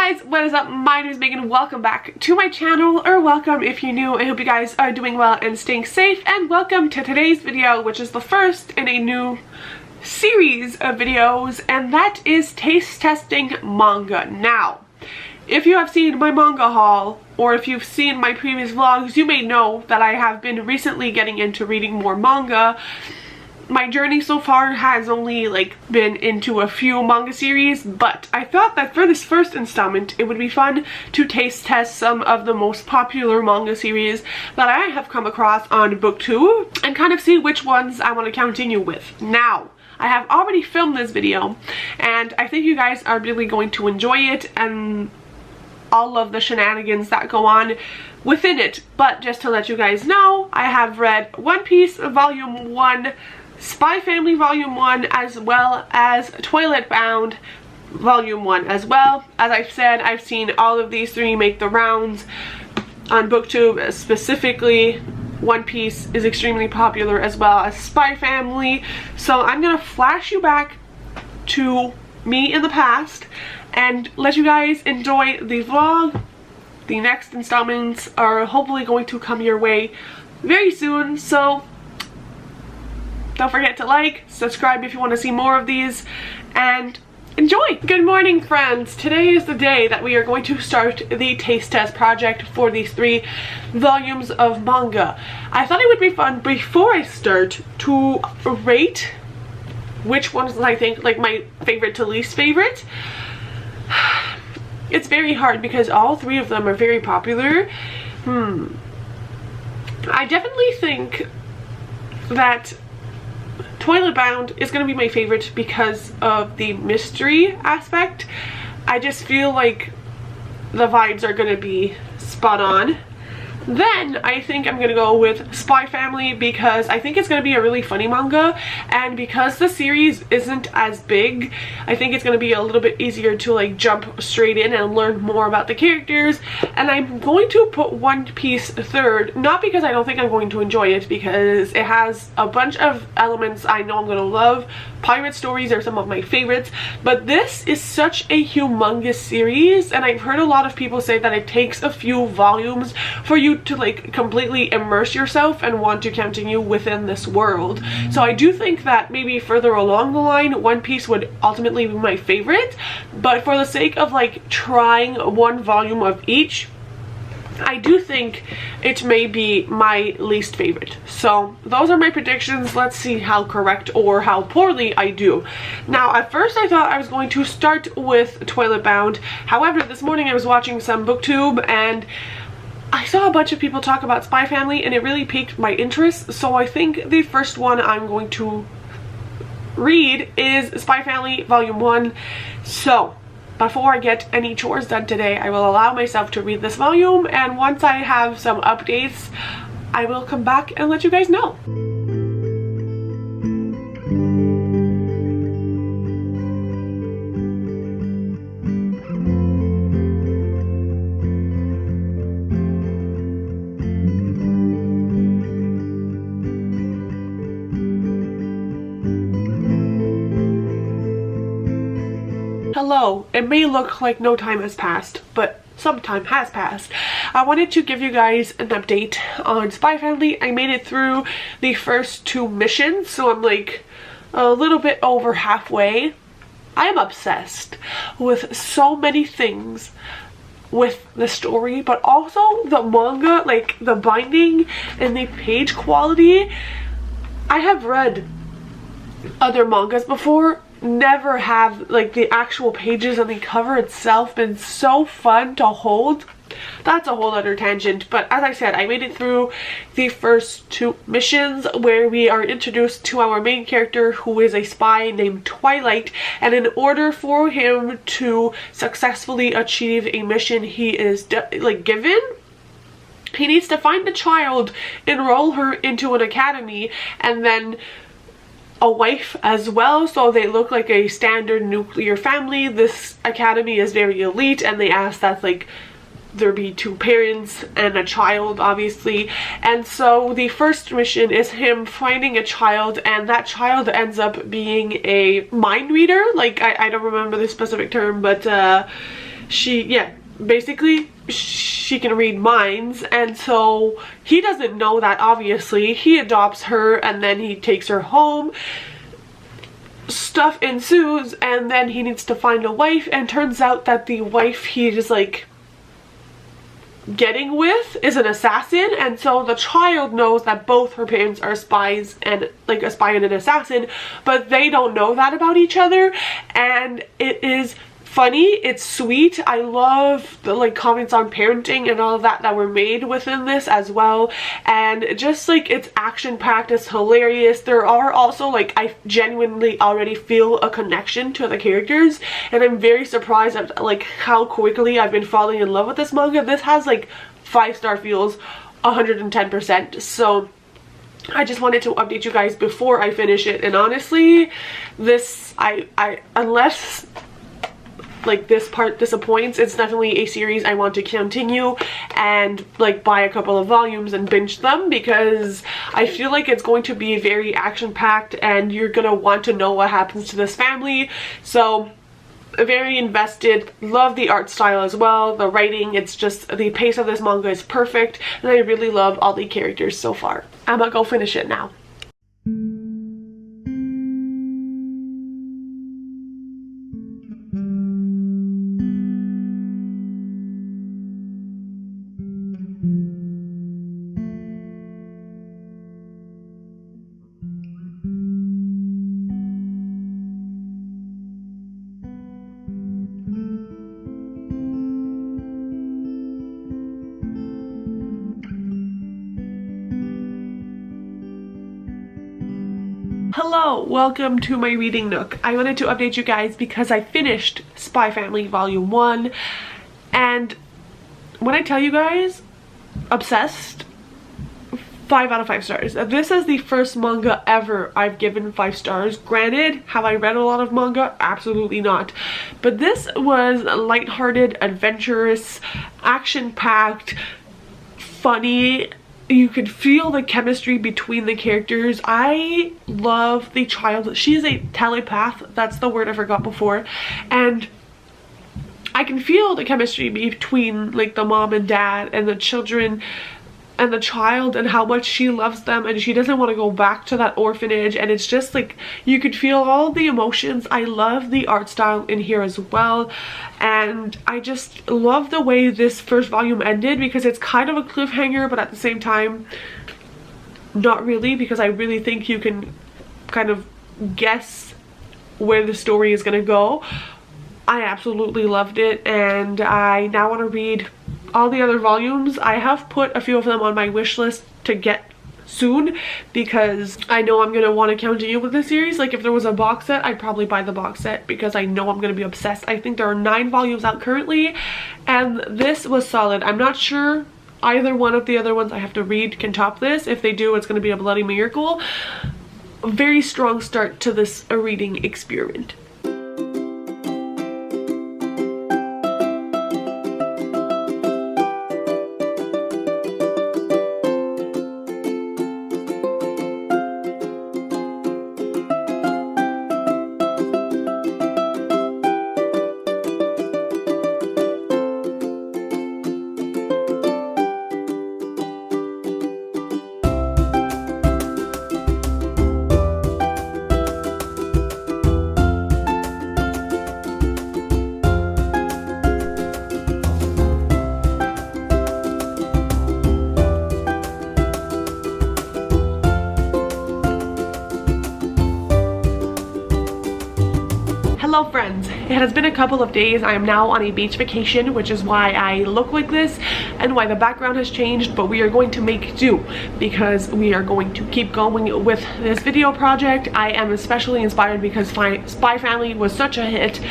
guys, what is up? My name is Megan. Welcome back to my channel, or welcome if you're new. I hope you guys are doing well and staying safe, and welcome to today's video, which is the first in a new series of videos, and that is taste testing manga. Now, if you have seen my manga haul, or if you've seen my previous vlogs, you may know that I have been recently getting into reading more manga. My journey so far has only been into a few manga series, but I thought that for this first installment it would be fun to taste test some of the most popular manga series that I have come across on booktube and kind of see which ones I want to continue with. Now, I have already filmed this video and I think you guys are really going to enjoy it and all of the shenanigans that go on within it. But just to let you guys know, I have read One Piece Volume 1, Spy Family Volume 1, as well as Toilet Bound Volume 1 as well. As I've said, I've seen all of these three make the rounds on booktube. Specifically, One Piece is extremely popular, as well as Spy Family. So I'm gonna flash you back to me in the past and let you guys enjoy the vlog. The next installments are hopefully going to come your way very soon, so don't forget to like, subscribe if you want to see more of these, and enjoy! Good morning, friends! Today is the day that we are going to start the taste test project for these 3 volumes of manga. I thought it would be fun before I start to rate which ones I think my favorite to least favorite. It's very hard because all 3 of them are very popular. I definitely think that Toilet Bound is going to be my favorite because of the mystery aspect. I just feel like the vibes are going to be spot on. Then I think I'm going to go with Spy Family because I think it's going to be a really funny manga, and because the series isn't as big, I think it's going to be a little bit easier to jump straight in and learn more about the characters. And I'm going to put One Piece third, not because I don't think I'm going to enjoy it, because it has a bunch of elements I know I'm going to love. Pirate stories are some of my favorites, but this is such a humongous series, and I've heard a lot of people say that it takes a few volumes for you to completely immerse yourself and want to continue within this world. So I do think that maybe further along the line One Piece would ultimately be my favorite, but for the sake of trying one volume of each, I do think it may be my least favorite. So those are my predictions. Let's see how correct or how poorly I do. Now, at first I thought I was going to start with Toilet Bound. However, this morning I was watching some booktube and I saw a bunch of people talk about Spy Family and it really piqued my interest. So I think the first one I'm going to read is Spy Family Volume 1. So before I get any chores done today, I will allow myself to read this volume, and once I have some updates, I will come back and let you guys know. Hello, it may look like no time has passed, but some time has passed. I wanted to give you guys an update on Spy Family. I made it through the first 2 missions, so I'm a little bit over halfway. I am obsessed with so many things with the story, but also the manga, the binding and the page quality. I have read other mangas before, never have the actual pages and the cover itself been so fun to hold. That's a whole other tangent, but as I said, I made it through the first 2 missions where we are introduced to our main character, who is a spy named Twilight, and in order for him to successfully achieve a mission he is given, he needs to find a child, enroll her into an academy, and then a wife as well, so they look like a standard nuclear family. This academy is very elite, and they ask that there be 2 parents and a child, obviously. And so the first mission is him finding a child, and that child ends up being a mind reader. I don't remember the specific term, but basically she can read minds, and so he doesn't know that. Obviously he adopts her and then he takes her home. Stuff ensues, and then he needs to find a wife, and turns out that the wife he is like getting with is an assassin. And so the child knows that both her parents are spies, and like a spy and an assassin, but they don't know that about each other. And it is funny, it's sweet. I love the like comments on parenting and all of that were made within this as well, and just like it's action packed, it's hilarious. There are also like, I genuinely already feel a connection to the characters, and I'm very surprised at like how quickly I've been falling in love with this manga. This has like 5-star feels, 110%. So I just wanted to update you guys before I finish it. And honestly, this I unless like this part disappoints, it's definitely a series I want to continue and like buy a couple of volumes and binge them, because I feel like it's going to be very action packed and you're gonna want to know what happens to this family. So very invested. Love the art style as well, the writing, it's just the pace of this manga is perfect, and I really love all the characters so far. I'm gonna go finish it now. Hello, welcome to my reading nook. I wanted to update you guys because I finished Spy Family Volume 1, and when I tell you guys, obsessed, 5 out of 5 stars. This is the first manga ever I've given 5 stars. Granted, have I read a lot of manga? Absolutely not. But this was lighthearted, adventurous, action-packed, funny. You could feel the chemistry between the characters. I love the child. She's a telepath. That's the word I forgot before. And I can feel the chemistry between like the mom and dad and the children and the child, and how much she loves them and she doesn't want to go back to that orphanage. And it's just like, you could feel all the emotions. I love the art style in here as well, and I just love the way this first volume ended, because it's kind of a cliffhanger, but at the same time not really, because I really think you can kind of guess where the story is gonna go. I absolutely loved it, and I now want to read all the other volumes. I have put a few of them on my wish list to get soon, because I know I'm gonna want to continue with the series. Like if there was a box set, I'd probably buy the box set, because I know I'm gonna be obsessed. I think there are 9 volumes out currently, and this was solid. I'm not sure either one of the other ones I have to read can top this. If they do, it's gonna be a bloody miracle. A very strong start to this reading experiment. Hello friends, it has been a couple of days. I am now on a beach vacation, which is why I look like this and why the background has changed, but we are going to make do, because we are going to keep going with this video project. I am especially inspired because Spy Family was such a hit.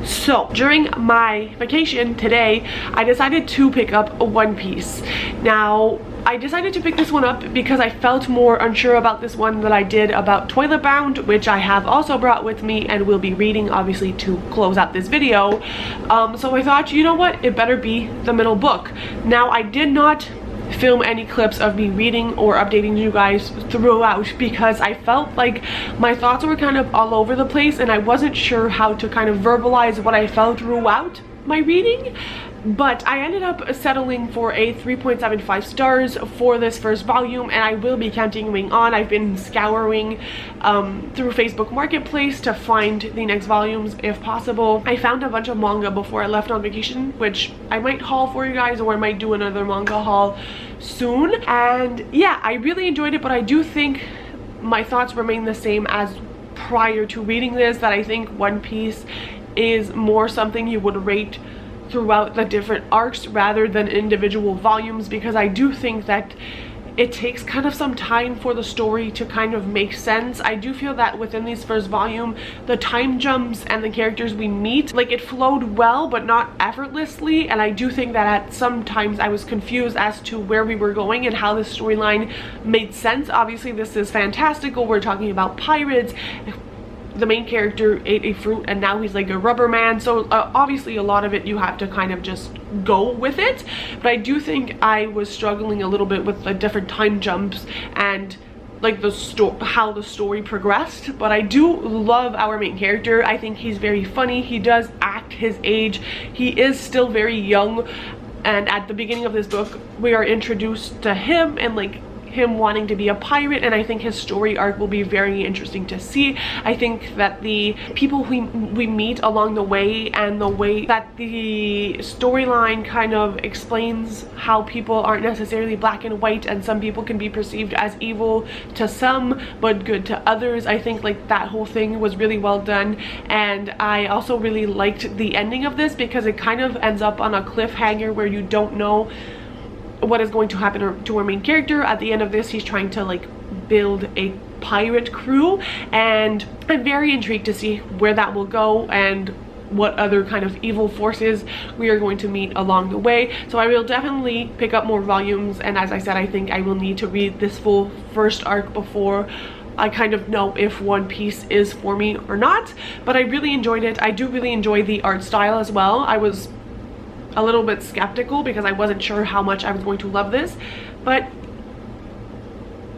So during my vacation today, I decided to pick up One Piece. Now, I decided to pick this one up because I felt more unsure about this one than I did about Toilet Bound, which I have also brought with me and will be reading obviously to close out this video. So I thought, you know what, it better be the middle book. Now, I did not film any clips of me reading or updating you guys throughout, because I felt like my thoughts were kind of all over the place and I wasn't sure how to kind of verbalize what I felt throughout. my reading, but I ended up settling for a 3.75 stars for this first volume, and I will be continuing on. I've been scouring through Facebook Marketplace to find the next volumes if possible. I found a bunch of manga before I left on vacation, which I might haul for you guys, or I might do another manga haul soon. And yeah, I really enjoyed it, but I do think my thoughts remain the same as prior to reading this, that I think One Piece is more something you would rate throughout the different arcs rather than individual volumes, because I do think that it takes kind of some time for the story to kind of make sense. I do feel that within this first volume, the time jumps and the characters we meet, like, it flowed well but not effortlessly, and I do think that at sometimes I was confused as to where we were going and how the storyline made sense. Obviously this is fantastical, we're talking about pirates. The main character ate a fruit and now he's like a rubber man, so obviously a lot of it you have to kind of just go with it, but I do think I was struggling a little bit with the different time jumps and like how the story progressed. But I do love our main character. I think he's very funny. He does act his age. He is still very young, and at the beginning of this book we are introduced to him and like him wanting to be a pirate, and I think his story arc will be very interesting to see. I think that the people we meet along the way and the way that the storyline kind of explains how people aren't necessarily black and white, and some people can be perceived as evil to some but good to others. I think like that whole thing was really well done, and I also really liked the ending of this because it kind of ends up on a cliffhanger where you don't know what is going to happen to our main character. At the end of this, he's trying to like build a pirate crew, and I'm very intrigued to see where that will go and what other kind of evil forces we are going to meet along the way. So I will definitely pick up more volumes, and as I said, I think I will need to read this full first arc before I kind of know if One Piece is for me or not. But I really enjoyed it. I do really enjoy the art style as well. I was a little bit skeptical because I wasn't sure how much I was going to love this, but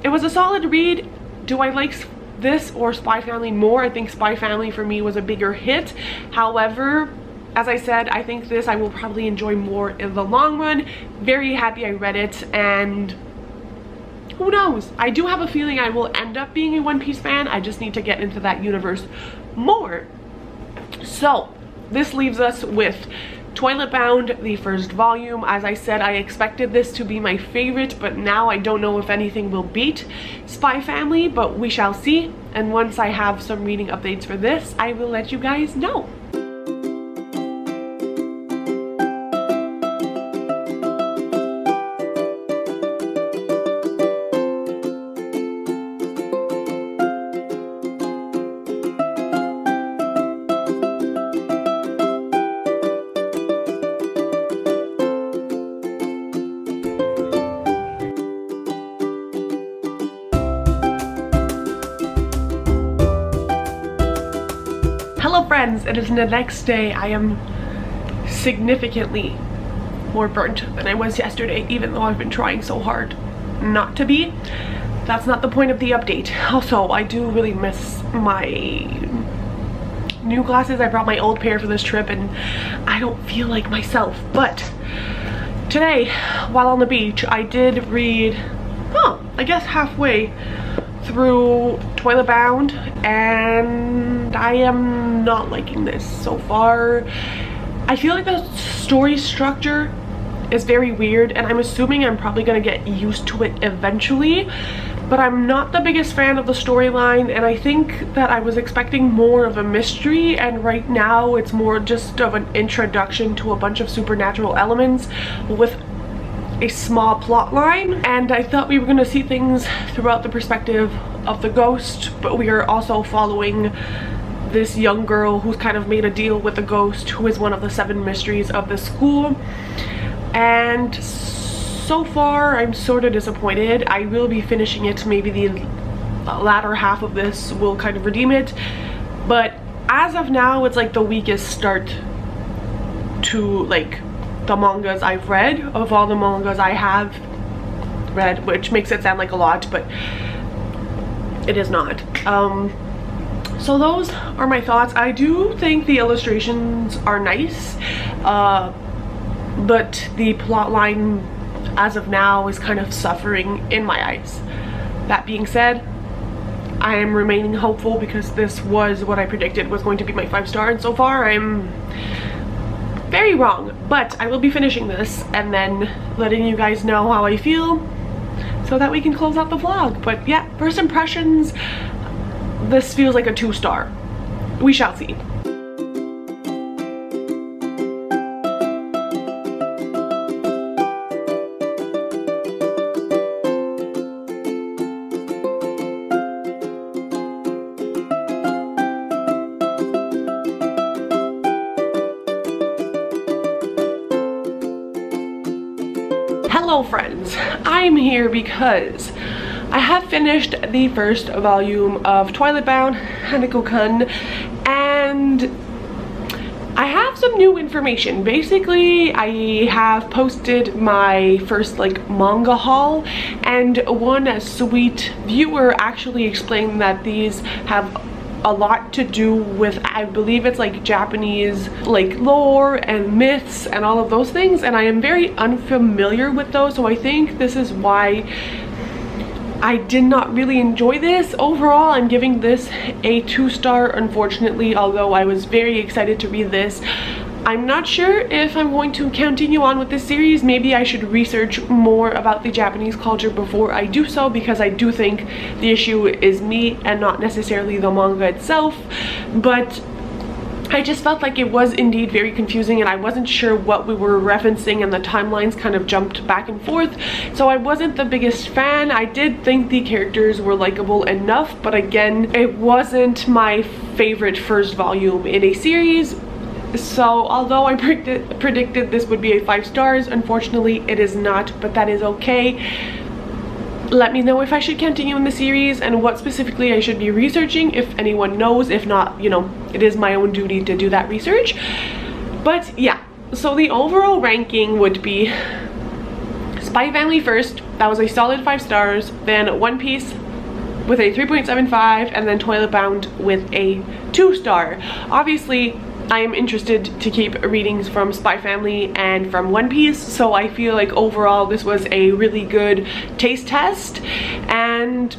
it was a solid read. Do I like this or Spy Family more? I think Spy Family for me was a bigger hit. However, as I said, I think this I will probably enjoy more in the long run. Very happy I read it, and who knows? I do have a feeling I will end up being a One Piece fan. I just need to get into that universe more. So this leaves us with Toilet Bound, the first volume. As I said, I expected this to be my favorite, but now I don't know if anything will beat Spy Family, but we shall see. And once I have some reading updates for this, I will let you guys know. Hello friends, it is the next day. I am significantly more burnt than I was yesterday, even though I've been trying so hard not to be. That's not the point of the update. Also, I do really miss my new glasses. I brought my old pair for this trip and I don't feel like myself. But today, while on the beach, I did read, I guess halfway through Toilet Bound, and I am not liking this so far. I feel like the story structure is very weird, and I'm assuming I'm probably gonna get used to it eventually, but I'm not the biggest fan of the storyline, and I think that I was expecting more of a mystery, and right now it's more just of an introduction to a bunch of supernatural elements with a small plot line. And I thought we were going to see things throughout the perspective of the ghost, but we are also following this young girl who's kind of made a deal with the ghost, who is one of the 7 mysteries of the school. And so far I'm sort of disappointed. I will be finishing it. Maybe the latter half of this will kind of redeem it, but as of now it's like the weakest start to like the mangas I've read, of all the mangas I have read, which makes it sound like a lot, but it is not. So those are my thoughts. I do think the illustrations are nice, but the plot line as of now is kind of suffering in my eyes. That being said, I am remaining hopeful because this was what I predicted was going to be my 5-star, and so far I'm very wrong. But I will be finishing this and then letting you guys know how I feel so that we can close out the vlog. But yeah, first impressions, this feels like a 2-star. We shall see. Hello friends, I'm here because I have finished the first volume of Twilight Bound Hanako-kun, and I have some new information. Basically, I have posted my first manga haul, and one sweet viewer actually explained that these have a lot to do with, I believe it's Japanese lore and myths and all of those things, and I am very unfamiliar with those, so I think this is why I did not really enjoy this. Overall, I'm giving this a 2-star, unfortunately, although I was very excited to read this. I'm not sure if I'm going to continue on with this series. Maybe I should research more about the Japanese culture before I do so, because I do think the issue is me and not necessarily the manga itself. But I just felt like it was indeed very confusing, and I wasn't sure what we were referencing, and the timelines kind of jumped back and forth, so I wasn't the biggest fan. I did think the characters were likable enough, but again, it wasn't my favorite first volume in a series. So although I predicted this would be a 5 stars, unfortunately it is not, but that is okay. Let me know if I should continue in the series and what specifically I should be researching, if anyone knows. If not, you know, it is my own duty to do that research. But yeah, so the overall ranking would be Spy Family first, that was a solid 5 stars, then One Piece with a 3.75, and then Twilight Bound with a 2-star. Obviously, I am interested to keep readings from Spy Family and from One Piece, so I feel like overall this was a really good taste test, and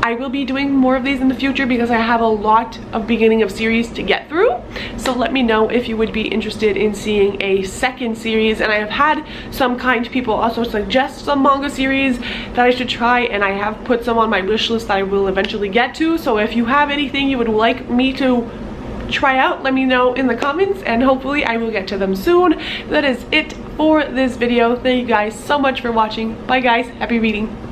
I will be doing more of these in the future because I have a lot of beginning of series to get through. So let me know if you would be interested in seeing a second series, and I have had some kind people also suggest some manga series that I should try, and I have put some on my wish list that I will eventually get to. So if you have anything you would like me to try out, let me know in the comments, and hopefully I will get to them soon. That is it for this video. Thank you guys so much for watching. Bye guys, happy reading.